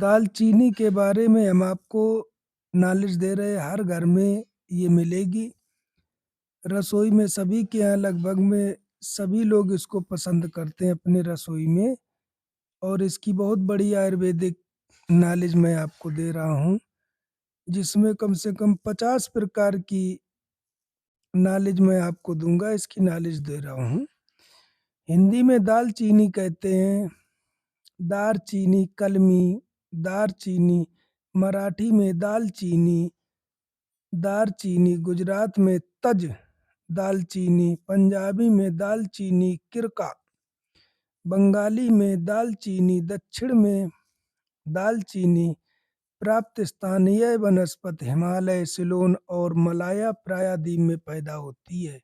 दालचीनी के बारे में हम आपको नॉलेज दे रहे हैं। हर घर में ये मिलेगी। रसोई में सभी के यहाँ लगभग में सभी लोग इसको पसंद करते हैं अपने रसोई में। और इसकी बहुत बड़ी आयुर्वेदिक नॉलेज मैं आपको दे रहा हूँ, जिसमें कम से कम 50 प्रकार की नॉलेज मैं आपको दूंगा। इसकी नॉलेज दे रहा हूँ। हिंदी में दालचीनी कहते हैं, दारचीनी, कलमी, दारचीनी, मराठी में दालचीनी, दारचीनी, गुजरात में तज, दालचीनी, पंजाबी में दालचीनी किरका, बंगाली में दालचीनी, दक्षिण में दालचीनी प्राप्त स्थानीय वनस्पति हिमालय, सिलोन और मलाया प्रायद्वीप में पैदा होती है।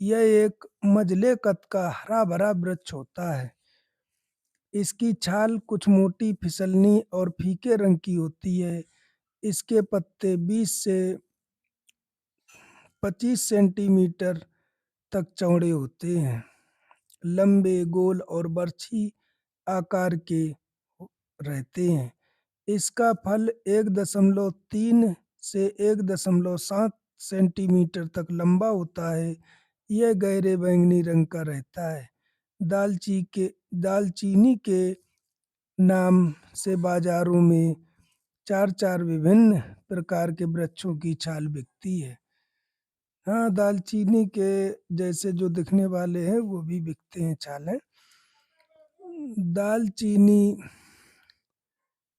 यह एक मझले कद का हरा भरा वृक्ष होता है। इसकी छाल कुछ मोटी, फिसलनी और फीके रंग की होती है। इसके पत्ते 20 से 25 सेंटीमीटर तक चौड़े होते हैं, लंबे, गोल और बरछी आकार के रहते हैं। इसका फल 1.3 से 1.7 सेंटीमीटर तक लंबा होता है। यह गहरे बैंगनी रंग का रहता है। दालचीनी के नाम से बाजारों में चार चार विभिन्न प्रकार के वृक्षों की छाल बिकती है। हाँ, दालचीनी के जैसे जो दिखने वाले हैं वो भी बिकते हैं छालें। दालचीनी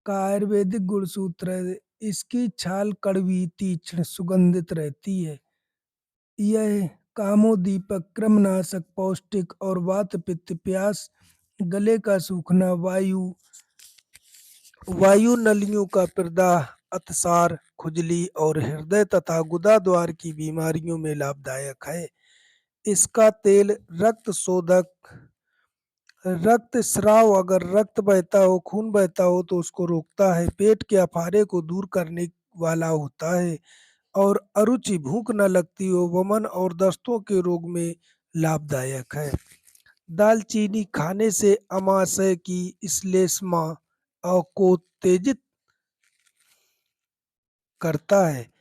का आयुर्वेदिक गुणसूत्र है, इसकी छाल कड़वी, तीक्ष्ण, सुगंधित रहती है। यह कामोदीपक, क्रमनाशक, पौष्टिक और वात पित्त, प्यास, गले का सूखना, वायु नलियों का प्रदाह, अतिसार, खुजली और हृदय तथा गुदा द्वार की बीमारियों में लाभदायक है। इसका तेल रक्त शोधक, रक्त स्राव, अगर रक्त बहता हो, खून बहता हो तो उसको रोकता है। पेट के अफारे को दूर करने वाला होता है। और अरुचि, भूख न लगती हो, वमन और दस्तों के रोग में लाभदायक है। दालचीनी खाने से अमाशय की श्लेष्मा को उत्तेजित करता है,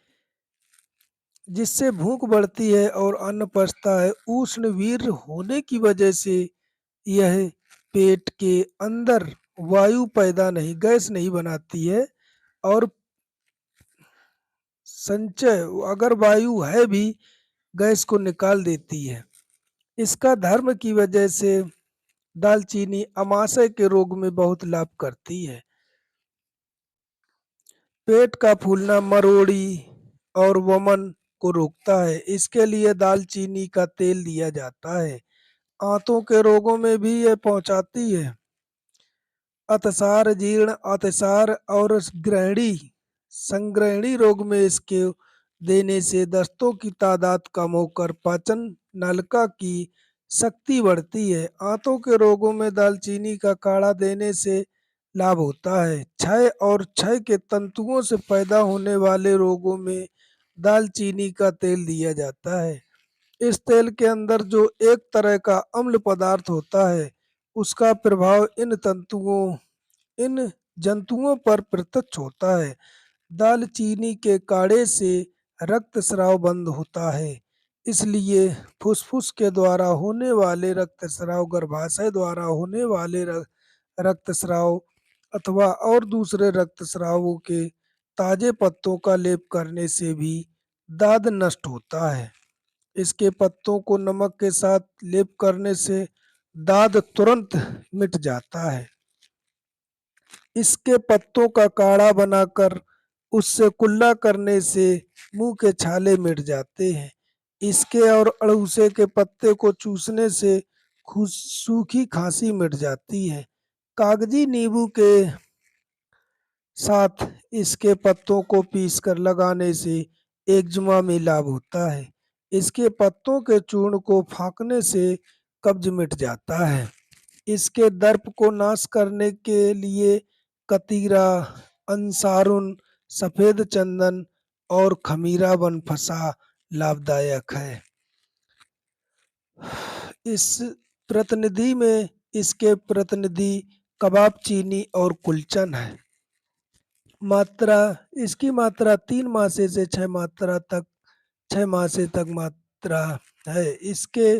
जिससे भूख बढ़ती है और अन्न पचता है। उष्ण वीर्य होने की वजह से यह पेट के अंदर वायु पैदा नहीं, गैस नहीं बनाती है। और संचय, अगर वायु है भी, गैस को निकाल देती है। इसका धर्म की वजह से दालचीनी अमाशय के रोग में बहुत लाभ करती है। पेट का फूलना, मरोड़ी और वमन को रोकता है। इसके लिए दालचीनी का तेल दिया जाता है। आंतों के रोगों में भी यह पहुंचाती है। अतिसार, जीर्ण अतिसार और ग्रहणी संग्रहणी रोग में इसके देने से दस्तों की तादाद कम होकर पाचन नलिका की शक्ति बढ़ती है। आंतों के रोगों में दालचीनी का काढ़ा देने से लाभ होता है। क्षय और क्षय के तंतुओं से पैदा होने वाले रोगों में दालचीनी का तेल दिया जाता है। इस तेल के अंदर जो एक तरह का अम्ल पदार्थ होता है, उसका प्रभाव इन जंतुओं पर प्रत्यक्ष होता है। दालचीनी के काढ़े से रक्त स्राव बंद होता है। इसलिए फुसफुस के द्वारा होने वाले रक्तस्राव, गर्भाशय द्वारा होने वाले रक्तस्राव अथवा और दूसरे रक्तस्रावों के ताजे पत्तों का लेप करने से भी दाद नष्ट होता है। इसके पत्तों को नमक के साथ लेप करने से दाद तुरंत मिट जाता है। इसके पत्तों का काढ़ा बनाकर उससे कुल्ला करने से मुंह के छाले मिट जाते हैं। इसके और अड़ूसे के पत्ते को चूसने से सूखी खांसी मिट जाती है। कागजी नींबू के साथ इसके पत्तों को पीसकर लगाने से एक्जिमा में लाभ होता है। इसके पत्तों के चूर्ण को फाँकने से कब्ज मिट जाता है। इसके दर्प को नाश करने के लिए कतीरा, अंसारुन, सफेद चंदन और खमीरा बनफसा लाभदायक है। इसके प्रतिनिधि कबाब चीनी और कुलचन है। मात्रा, इसकी मात्रा 3 मासे से 6 मासे तक मात्रा है। इसके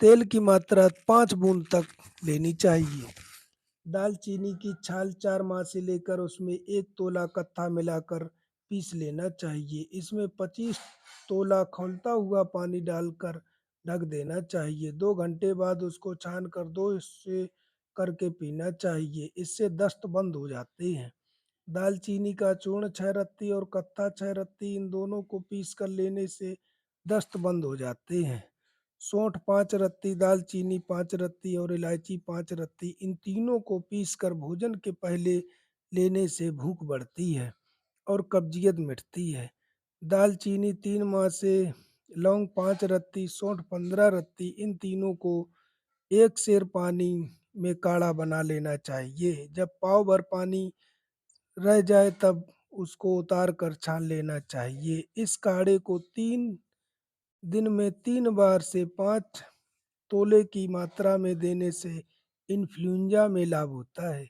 तेल की मात्रा 5 बूंद तक लेनी चाहिए। दालचीनी की छाल 4 मासे लेकर उसमें 1 तोला कत्था मिलाकर पीस लेना चाहिए। इसमें 25 तोला खौलता हुआ पानी डालकर ढक देना चाहिए। 2 घंटे बाद उसको छान कर दो हिस्से करके पीना चाहिए। इससे दस्त बंद हो जाते हैं। दालचीनी का चूर्ण 6 रत्ती और कत्था 6 रत्ती, इन दोनों को पीस कर लेने से दस्त बंद हो जाते हैं। सौंठ 5 रत्ती, दालचीनी 5 रत्ती और इलायची 5 रत्ती, इन तीनों को पीस कर भोजन के पहले लेने से भूख बढ़ती है और कब्जियत मिटती है। दालचीनी 3 मासे, लौंग 5 रत्ती, सौंठ 15 रत्ती, इन तीनों को 1 सेर पानी में काढ़ा बना लेना चाहिए। जब पाव भर पानी रह जाए तब उसको उतार कर छान लेना चाहिए। इस काढ़े को 3 दिन में 3 बार से 5 तोले की मात्रा में देने से इन्फ्लुएंजा में लाभ होता है।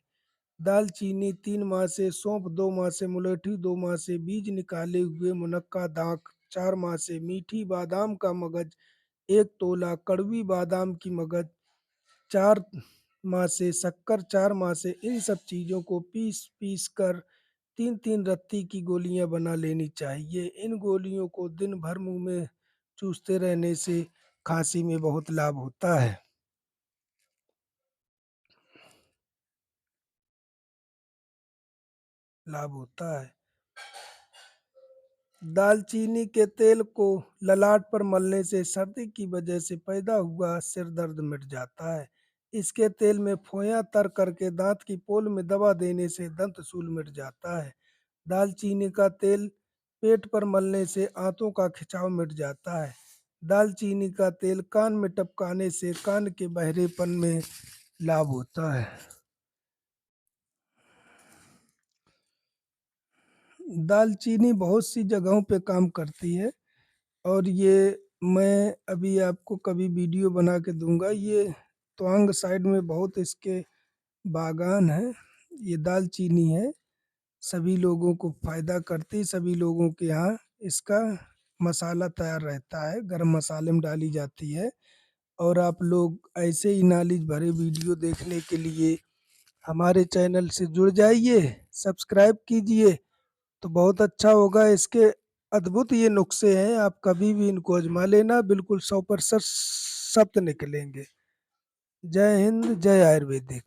दालचीनी 3 मासे, सौंफ 2 मासे, मुलेठी 2 मासे, बीज निकाले हुए मुनक्का दाख 4 मासे, मीठी बादाम का मगज 1 तोला, कड़वी बादाम की मगज 4 मासे, शक्कर 4 मासे, इन सब चीज़ों को पीस पीस कर 3-3 रत्ती की गोलियां बना लेनी चाहिए। इन गोलियों को दिन भर मुंह में चूसते रहने से खांसी में बहुत लाभ होता है। लाभ होता है। दालचीनी के तेल को ललाट पर मलने से सर्दी की वजह से पैदा हुआ सिर दर्द मिट जाता है। इसके तेल में फोया तर करके दांत की पोल में दबा देने से दंतशूल मिट जाता है। दालचीनी का तेल पेट पर मलने से आंतों का खिंचाव मिट जाता है। दालचीनी का तेल कान में टपकाने से कान के बहरेपन में लाभ होता है। दालचीनी बहुत सी जगहों पे काम करती है और ये मैं अभी आपको कभी वीडियो बना के दूंगा। ये तवांग साइड में बहुत इसके बागान है। ये दालचीनी है, सभी लोगों को फायदा करती, सभी लोगों के यहाँ इसका मसाला तैयार रहता है, गरम मसाले में डाली जाती है। और आप लोग ऐसे ही नॉलेज भरे वीडियो देखने के लिए हमारे चैनल से जुड़ जाइए, सब्सक्राइब कीजिए तो बहुत अच्छा होगा। इसके अद्भुत ये नुस्खे हैं, आप कभी भी इनको आजमा लेना, बिल्कुल 100% सत्य निकलेंगे। जय हिंद, जय आयुर्वेदिक।